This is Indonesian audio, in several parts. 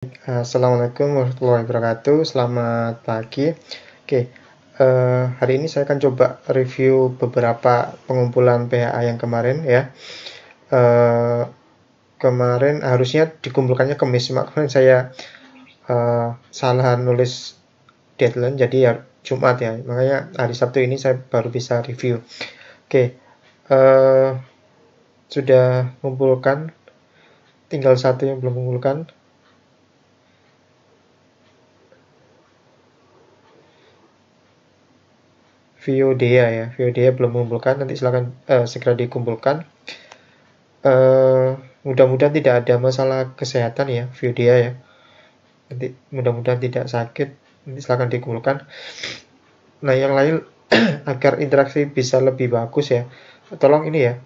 Assalamualaikum warahmatullahi wabarakatuh. Selamat pagi. Oke, hari ini saya akan coba review beberapa pengumpulan PHA yang kemarin ya. Kemarin harusnya dikumpulkannya Kamis, kemarin saya salah nulis deadline, jadi ya Jumat ya. Makanya hari Sabtu ini saya baru bisa review. Oke, sudah mengumpulkan, tinggal satu yang belum mengumpulkan. Viodea ya, Viodea belum mengumpulkan, nanti silakan segera dikumpulkan. Mudah-mudahan tidak ada masalah kesehatan ya, Viodea ya. Nanti mudah-mudahan tidak sakit, nanti silakan dikumpulkan. Nah, yang lain agar interaksi bisa lebih bagus ya, tolong ini ya,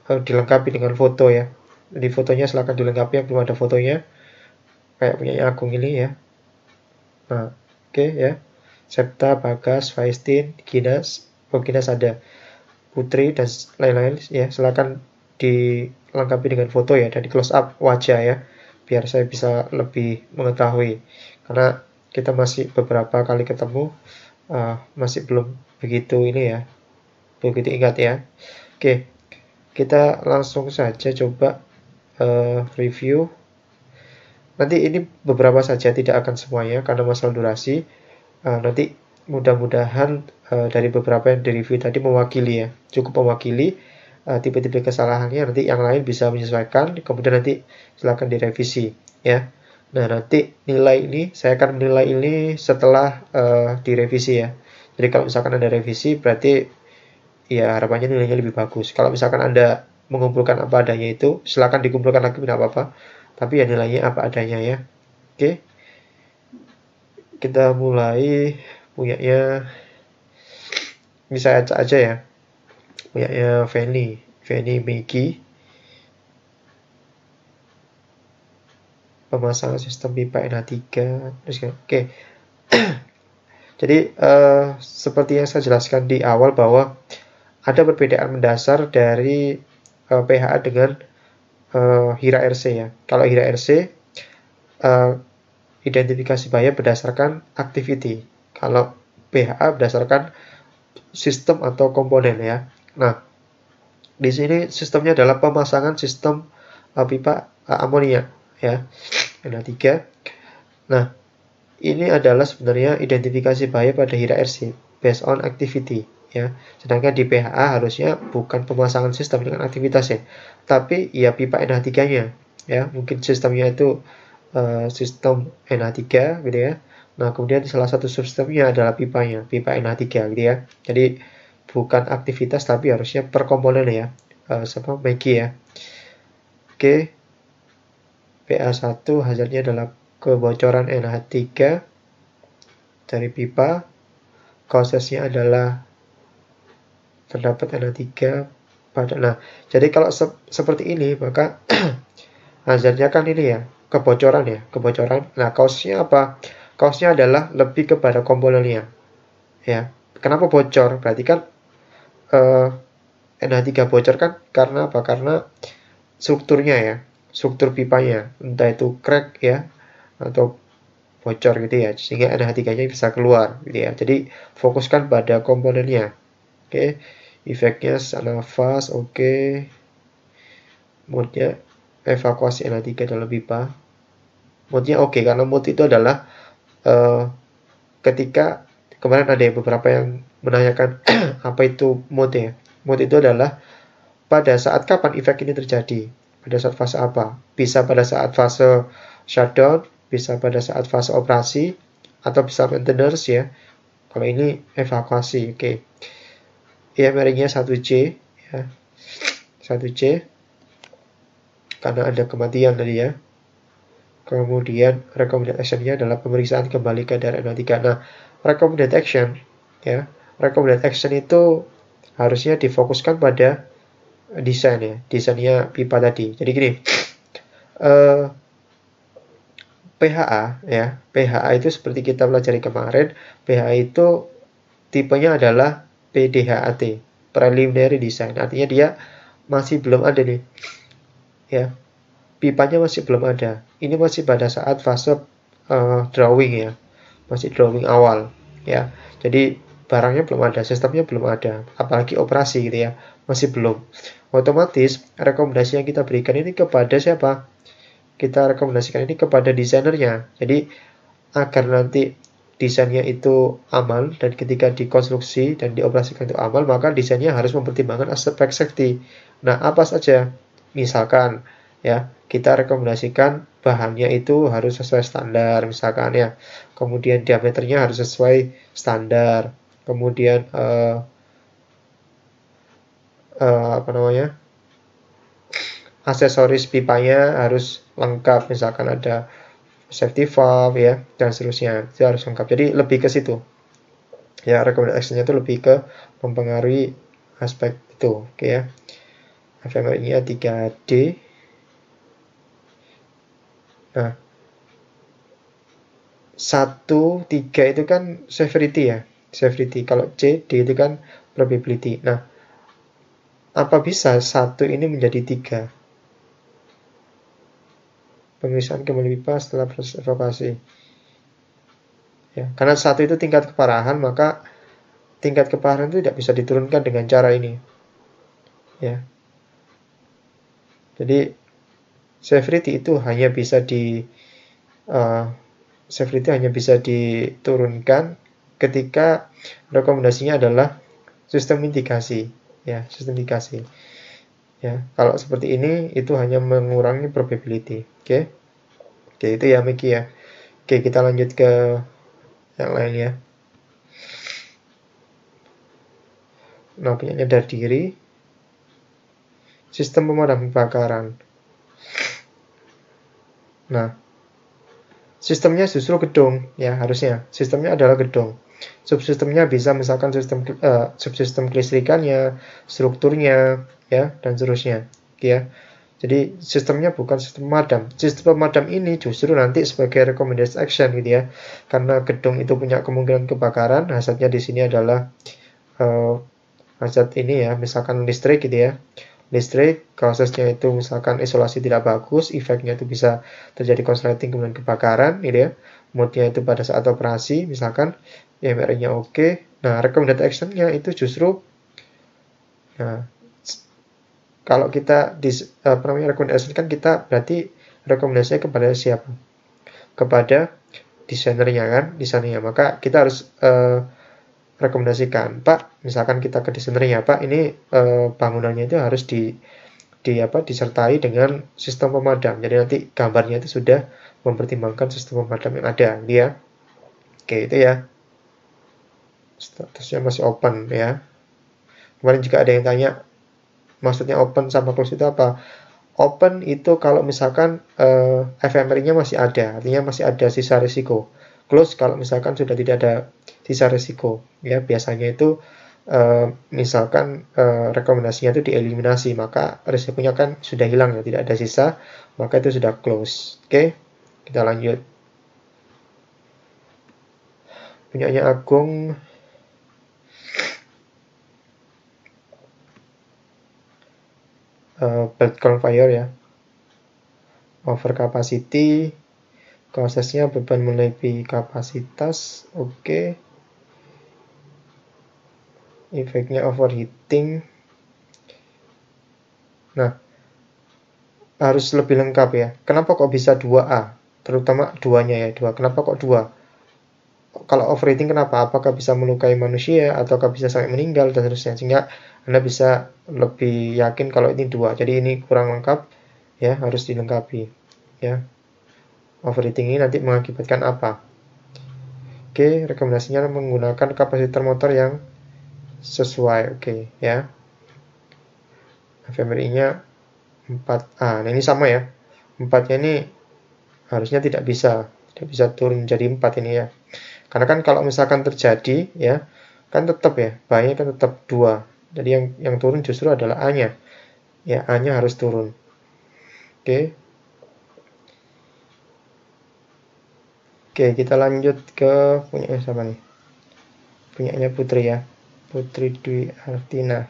dilengkapi dengan foto ya. Di fotonya silakan dilengkapi yang belum ada fotonya, kayak punya Agung ini ya. Nah, oke ya. Septa, Bagas, Faistin, Ginas, Ginas ada, Putri dan lain-lain ya. Silakan dilengkapi dengan foto ya, dan di close up wajah ya, biar saya bisa lebih mengetahui, karena kita masih beberapa kali ketemu, masih belum begitu ini ya, begitu ingat ya. Oke, kita langsung saja coba review. Nanti ini beberapa saja, tidak akan semuanya karena masalah durasi. Nanti mudah-mudahan dari beberapa yang direview tadi mewakili ya, cukup mewakili tipe-tipe kesalahannya. Nanti yang lain bisa menyesuaikan, kemudian nanti silakan direvisi ya. Nah, nanti nilai ini saya akan menilai ini setelah direvisi ya. Jadi kalau misalkan ada revisi, berarti ya harapannya nilainya lebih bagus. Kalau misalkan Anda mengumpulkan apa adanya, itu silakan dikumpulkan lagi, tidak apa-apa, tapi ya nilainya apa adanya ya. Oke, kita mulai. Punyanya bisa acak aja ya, punyanya Fanny Megi, pemasangan sistem pipa NH3 terus kan. Oke. Jadi seperti yang saya jelaskan di awal bahwa ada perbedaan mendasar dari PHA dengan HIRA RC ya. Kalau HIRA RC identifikasi bahaya berdasarkan activity. Kalau PHA berdasarkan sistem atau komponen ya. Nah, di sini sistemnya adalah pemasangan sistem pipa amonia ya, NH3. Nah, ini adalah sebenarnya identifikasi bahaya pada HIRA RC based on activity ya. Sedangkan di PHA harusnya bukan pemasangan sistem dengan aktivitas ya, tapi ya pipa NH3-nya ya. Mungkin sistemnya itu sistem NH3 gitu ya. Nah, kemudian salah satu sistemnya adalah pipanya, pipa NH3 gitu ya. Jadi bukan aktivitas, tapi harusnya per komponen ya. Sama Megi ya. Oke. PA1 hasilnya adalah kebocoran NH3 dari pipa. Kausasnya adalah terdapat NH3 pada. Nah, jadi kalau seperti ini, maka hasilnya kan ini ya, kebocoran ya, kebocoran. Nah, kausnya apa? Kausnya adalah lebih kepada komponennya ya. Kenapa bocor? Berarti kan NH3 bocor kan karena apa? Karena strukturnya ya, struktur pipanya, entah itu crack ya atau bocor gitu ya, sehingga NH3-nya bisa keluar gitu ya. Jadi fokuskan pada komponennya. Oke, efeknya nafas, oke. Mode-nya evakuasi NH3 dalam pipa. Mode-nya oke, karena mode itu adalah ketika kemarin ada beberapa yang menanyakan apa itu mode ya. Mode itu adalah pada saat kapan efek ini terjadi, pada saat fase apa. Bisa pada saat fase shutdown, bisa pada saat fase operasi, atau bisa maintenance ya. Kalau ini evakuasi, oke. IMR-nya 1C ya, 1C karena ada kematian tadi ya. Kemudian recommended action-nya adalah pemeriksaan kembali kadar NH3. Nah, recommended action ya, recommended action itu harusnya difokuskan pada desain ya, desainnya pipa tadi. Jadi gini, PHA ya, PHA itu seperti kita pelajari kemarin, PHA itu tipenya adalah PDHAT, preliminary design. Artinya dia masih belum ada nih ya, pipanya masih belum ada. Ini masih pada saat fase drawing ya, masih drawing awal ya. Jadi barangnya belum ada, sistemnya belum ada, apalagi operasi gitu ya, masih belum. Otomatis rekomendasi yang kita berikan ini kepada siapa? Kita rekomendasikan ini kepada desainernya. Jadi agar nanti desainnya itu aman, dan ketika dikonstruksi dan dioperasikan itu aman, maka desainnya harus mempertimbangkan aspek safety. Nah, apa saja? Misalkan ya, kita rekomendasikan bahannya itu harus sesuai standar misalkan ya. Kemudian diameternya harus sesuai standar. Kemudian apa namanya? Aksesoris pipanya harus lengkap, misalkan ada safety valve ya, dan seterusnya, itu harus lengkap. Jadi lebih ke situ ya, rekomendasinya itu lebih ke mempengaruhi aspek itu. Oke ya, FMRI-nya 3D. Nah, 1, 3 itu kan severity ya, severity. Kalau C, D itu kan probability. Nah, apa bisa 1 ini menjadi 3? Pemeriksaan kembali pipa setelah proses evakuasi. Ya, karena 1 itu tingkat keparahan, maka tingkat keparahan itu tidak bisa diturunkan dengan cara ini. Ya. Jadi severity itu hanya bisa diturunkan ketika rekomendasinya adalah sistem mitigasi. Ya, sistem mitigasi. Ya, kalau seperti ini itu hanya mengurangi probability. Oke. Oke, itu ya Miki ya. Oke, kita lanjut ke yang lain ya. Nah, penyadar diri, sistem pemadam kebakaran. Nah, sistemnya justru gedung ya, harusnya sistemnya adalah gedung. Subsistemnya bisa misalkan subsistem kelistrikannya, strukturnya ya, dan seterusnya ya. Jadi sistemnya bukan sistem pemadam. Sistem pemadam ini justru nanti sebagai recommended action gitu ya. Karena gedung itu punya kemungkinan kebakaran, hazardnya di sini adalah hazard ini ya, misalkan listrik gitu ya. Listrik, prosesnya itu misalkan isolasi tidak bagus, efeknya itu bisa terjadi konsleting kemudian kebakaran gitu ya. Mode-nya itu pada saat operasi, misalkan MRI-nya oke. Nah, recommended action-nya itu justru, nah, kalau kita rekomendasi kan kita berarti rekomendasinya kepada siapa? Kepada desainernya kan, desainernya. Maka kita harus rekomendasikan, Pak, misalkan kita ke desainernya, Pak, ini bangunannya itu harus disertai dengan sistem pemadam. Jadi nanti gambarnya itu sudah mempertimbangkan sistem pemadam yang ada, dia. Oke, itu ya. Statusnya masih open ya. Kemarin juga ada yang tanya, maksudnya open sama close itu apa? Open itu kalau misalkan FMRI-nya masih ada, artinya masih ada sisa risiko. Close kalau misalkan sudah tidak ada sisa risiko. Ya, biasanya itu misalkan rekomendasinya itu dieliminasi, maka risikonya kan sudah hilang ya, tidak ada sisa, maka itu sudah close. Oke, kita lanjut. Punyanya Agung. Belt conveyor ya, over capacity, prosesnya beban melebihi kapasitas, oke. Efeknya overheating. Nah, harus lebih lengkap ya. Kenapa kok bisa 2A? Terutama 2-nya ya, 2. Kenapa kok 2? Kalau overheating kenapa? Apakah bisa melukai manusia, ataukah bisa sampai meninggal, dan seterusnya. Sehingga Anda bisa lebih yakin kalau ini 2. Jadi ini kurang lengkap, ya, harus dilengkapi. Ya. Overheating ini nanti mengakibatkan apa? Oke, rekomendasinya menggunakan kapasitor motor yang sesuai. Oke, ya. FMRI-nya 4A. Nah, ini sama ya. 4-nya ini harusnya tidak bisa turun jadi 4 ini ya. Karena kan kalau misalkan terjadi ya, kan tetap ya, bahayanya kan tetap 2. Jadi yang turun justru adalah A-nya. Ya, A-nya harus turun. Oke. Oke, kita lanjut ke punya siapa nih? Punyanya Putri ya. Putri Dwi Artina.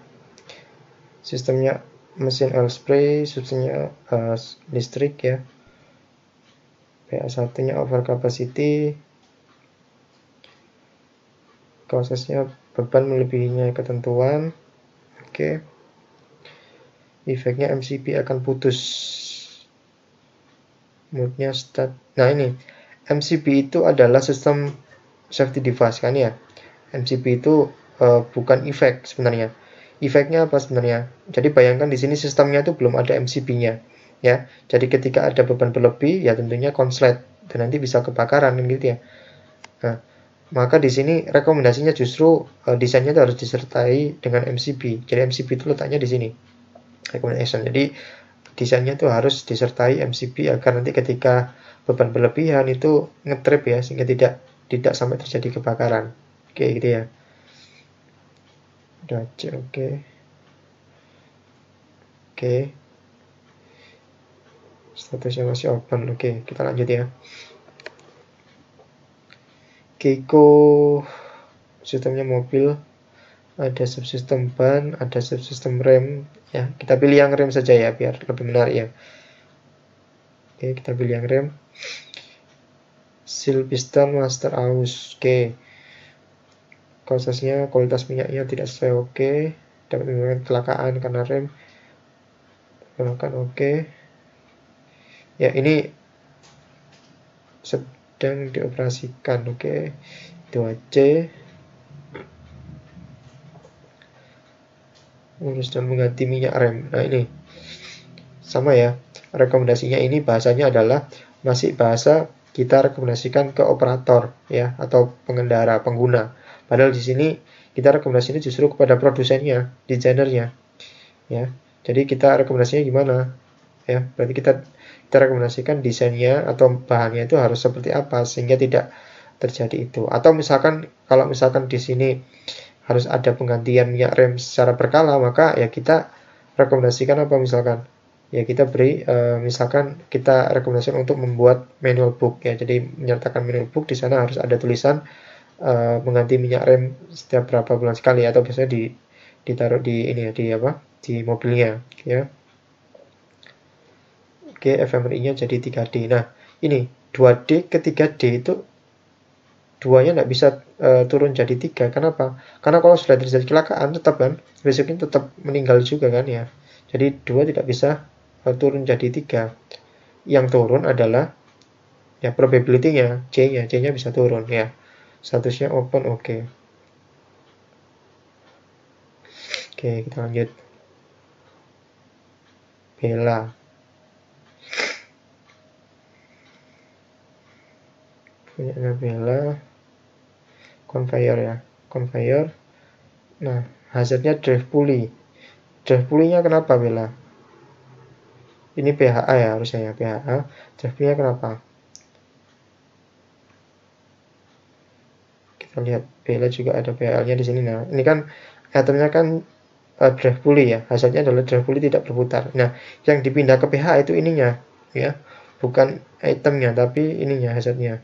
Sistemnya mesin oil spray, substansinya listrik ya. PA1 nya over capacity, prosesnya beban melebihinya ketentuan. Oke. Efeknya MCB akan putus. Mode-nya start. Nah ini MCB itu adalah sistem safety device kan ya. MCB itu bukan efek sebenarnya. Efeknya apa sebenarnya? Jadi bayangkan di sini sistemnya itu belum ada MCB-nya ya. Jadi ketika ada beban berlebih ya tentunya konslet dan nanti bisa kebakaran gitu ya. Nah, maka di sini rekomendasinya justru desainnya itu harus disertai dengan MCB. Jadi MCB itu letaknya di sini. Recommendation. Jadi desainnya itu harus disertai MCB agar nanti ketika beban berlebihan itu ngetrip ya sehingga tidak sampai terjadi kebakaran. Oke gitu ya. Udah cek oke. Oke. Statusnya masih open. Oke, kita lanjut ya. Keiko sistemnya mobil, ada subsistem ban, ada subsistem rem ya. Kita pilih yang rem saja ya biar lebih menarik ya. Oke, kita pilih yang rem. Seal piston master aus. Oke. Prosesnya kualitas minyaknya tidak sesuai oke. Dapat menimbulkan kecelakaan karena rem. Oke. Ya, ini sedang dioperasikan. Oke. 2C. Urus dan mengganti minyak rem. Nah, ini sama ya. Rekomendasinya ini bahasanya adalah masih bahasa kita rekomendasikan ke operator ya atau pengendara, pengguna. Padahal di sini kita rekomendasinya justru kepada produsennya, desainernya. Ya. Jadi kita rekomendasinya gimana? Ya, berarti kita rekomendasikan desainnya atau bahannya itu harus seperti apa sehingga tidak terjadi itu. Atau misalkan kalau misalkan di sini harus ada penggantian minyak rem secara berkala, maka ya kita rekomendasikan apa misalkan? Ya kita beri misalkan kita rekomendasikan untuk membuat manual book ya. Jadi menyertakan manual book di sana harus ada tulisan mengganti minyak rem setiap berapa bulan sekali atau biasanya ditaruh di ini ya di mobilnya ya. Oke, FMRI-nya jadi 3D. Nah, ini 2D ke 3D itu duanya nggak bisa turun jadi 3. Kenapa? Karena kalau sudah terjadi kecelakaan tetap kan besoknya tetap meninggal juga kan ya. Jadi 2 tidak bisa turun jadi 3. Yang turun adalah ya probability-nya, C-nya. C-nya bisa turun ya. Statusnya open oke. Oke, kita lanjut. Bella. Punya Bella. Conveyor ya. Conveyor. Nah, hazardnya drive pulley. Drive pulley-nya kenapa Bella? Ini PHA ya harusnya ya PHA. Drive pulley-nya kenapa? Kita lihat Bella juga ada PHA-nya di sini. Nah, ini kan itemnya kan drive pulley ya. Hazardnya adalah drive pulley tidak berputar. Nah, yang dipindah ke PHA itu ininya ya. Bukan itemnya tapi ininya hazardnya.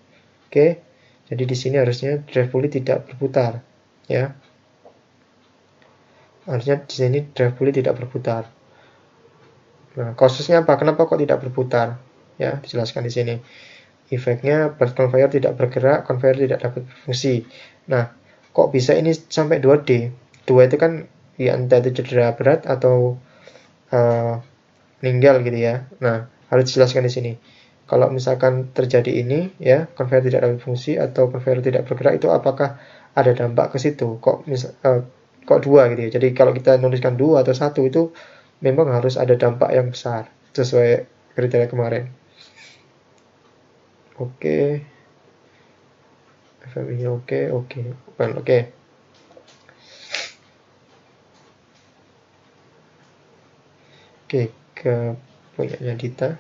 Oke. Jadi di sini harusnya drive pulley tidak berputar ya. Harusnya di sini drive pulley tidak berputar. Nah, kasusnya apa? Kenapa kok tidak berputar? Ya, dijelaskan di sini. Efeknya conveyor tidak bergerak, conveyor tidak dapat berfungsi. Nah, kok bisa ini sampai 2D? 2 itu kan ya entah itu cedera berat atau meninggal gitu ya. Nah, harus dijelaskan di sini. Kalau misalkan terjadi ini ya, conveyor tidak dapat fungsi atau conveyor tidak bergerak itu apakah ada dampak ke situ? Kok 2 gitu ya. Jadi kalau kita nuliskan 2 atau 1 itu memang harus ada dampak yang besar sesuai kriteria kemarin. Oke. FMI oke. Open oke. Oke, ke punyanya Dita.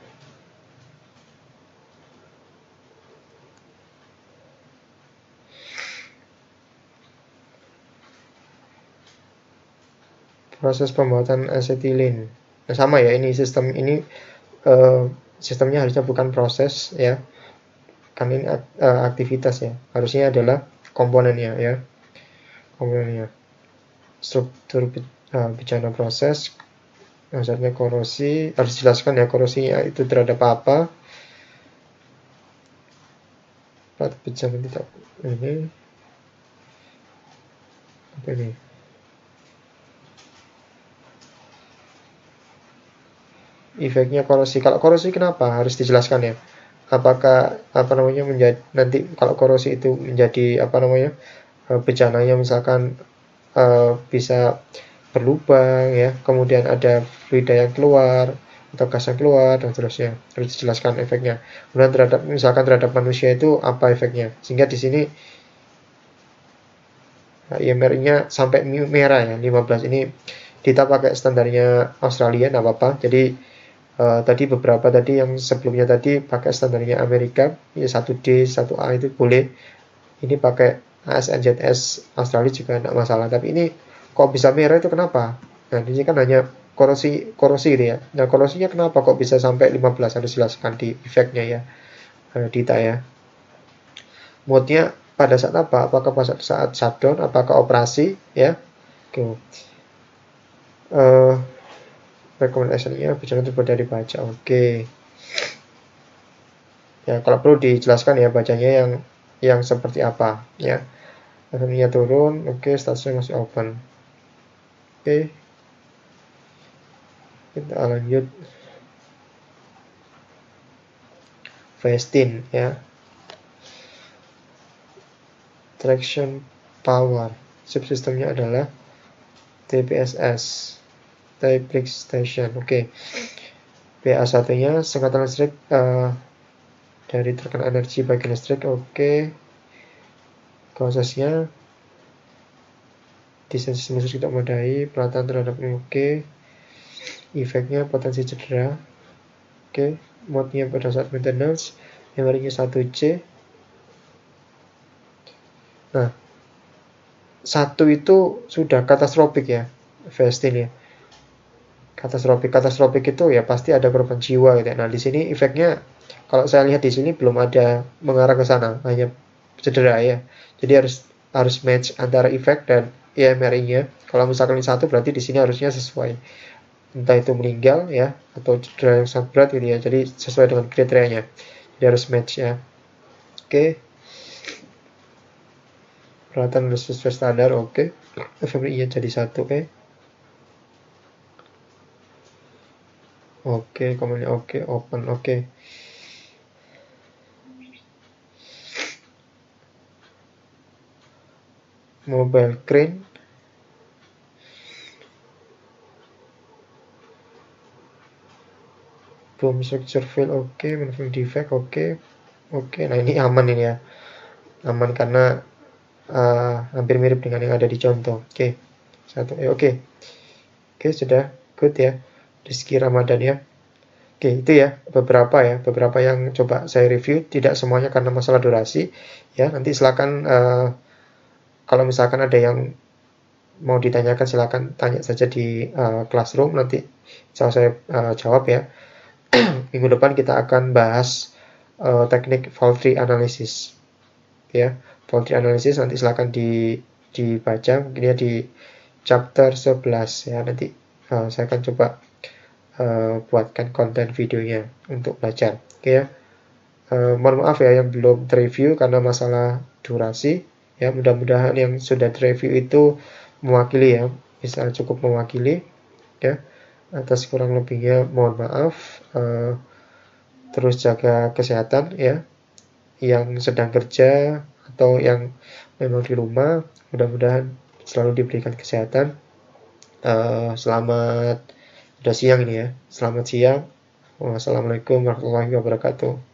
Proses pembuatan asetilin. Nah, sama ya ini sistem ini sistemnya harusnya bukan proses ya. Karena ini aktivitas ya. Harusnya adalah komponennya ya. Komponennya. Struktur bicara proses. Hazardnya korosi, harus dijelaskan ya korosinya itu terhadap apa. Pecah tidak ini apa ini? Efeknya korosi. Kalau korosi kenapa? Harus dijelaskan ya. Apakah apa namanya menjadi nanti kalau korosi itu menjadi apa namanya bencananya misalkan bisa berlubang ya, kemudian ada fluida yang keluar atau gas yang keluar dan seterusnya. Harus dijelaskan efeknya. Kemudian terhadap misalkan terhadap manusia itu apa efeknya? Sehingga di sini IMR-nya sampai merah ya 15 ini kita pakai standarnya Australia nggak apa-apa. Jadi tadi beberapa tadi yang sebelumnya tadi pakai standarnya Amerika ya 1D 1A itu boleh, ini pakai ASNZS Australia juga tidak masalah. Tapi ini kok bisa merah itu kenapa? Nah ini kan hanya korosi gitu ya. Nah korosinya kenapa kok bisa sampai 15, harus jelaskan di efeknya ya Dita ya. Mode-nya pada saat apa? Apakah pada saat shutdown, apakah operasi ya. Oke. Rekomendasinya bicara terbuat dari baja. Oke. Ya kalau perlu dijelaskan ya bacanya yang seperti apa ya. Akhirnya turun. Oke, statusnya masih open. Oke. Kita lanjut. Vestin ya. Traction power. Subsistemnya adalah TPSS. Type Station. Oke. BA1-nya sengkatan listrik dari terkena energi bagian listrik. Oke. Prosesnya desain sistem listrik tidak memadai, perawatan terhadap oke. Efeknya potensi cedera. Oke. Mode-nya pada saat maintenance. Memorinya 1C. Nah, 1 itu sudah katastrofik ya, Vestin ya. Katastrofik itu ya pasti ada korban jiwa gitu ya. Nah, di sini efeknya kalau saya lihat di sini belum ada mengarah ke sana, hanya cedera ya. Jadi harus match antara efek dan IMRI-nya. Kalau misalkan ini 1 berarti di sini harusnya sesuai. Entah itu meninggal ya atau cedera yang sangat berat gitu ya. Jadi sesuai dengan kriterianya. Jadi harus match ya. Oke. Peralatan sesuai standar, oke. FMI-nya jadi 1, oke. Oke, komennya oke, open, oke. Mobile crane. Boom structure fail, oke. Manufacturing defect, oke. Oke, nah ini aman ini ya. Aman karena hampir mirip dengan yang ada di contoh. Oke. 1, oke. Oke, sudah good ya. Rizky Ramadan ya. Oke, itu ya beberapa yang coba saya review, tidak semuanya karena masalah durasi ya. Nanti silakan kalau misalkan ada yang mau ditanyakan silakan tanya saja di classroom, nanti saya jawab ya. Minggu depan kita akan bahas teknik fault tree analysis ya. Fault tree analysis nanti silakan dibaca mungkin ya di chapter 11 ya. Nanti saya akan coba buatkan konten videonya untuk belajar. Oke ya. Mohon maaf ya yang belum review karena masalah durasi ya. Mudah-mudahan yang sudah review itu mewakili ya, bisa cukup mewakili ya. Atas kurang lebihnya mohon maaf. Terus jaga kesehatan ya, yang sedang kerja atau yang memang di rumah, mudah-mudahan selalu diberikan kesehatan. Selamat, udah siang ini ya, selamat siang. Wassalamualaikum warahmatullahi wabarakatuh.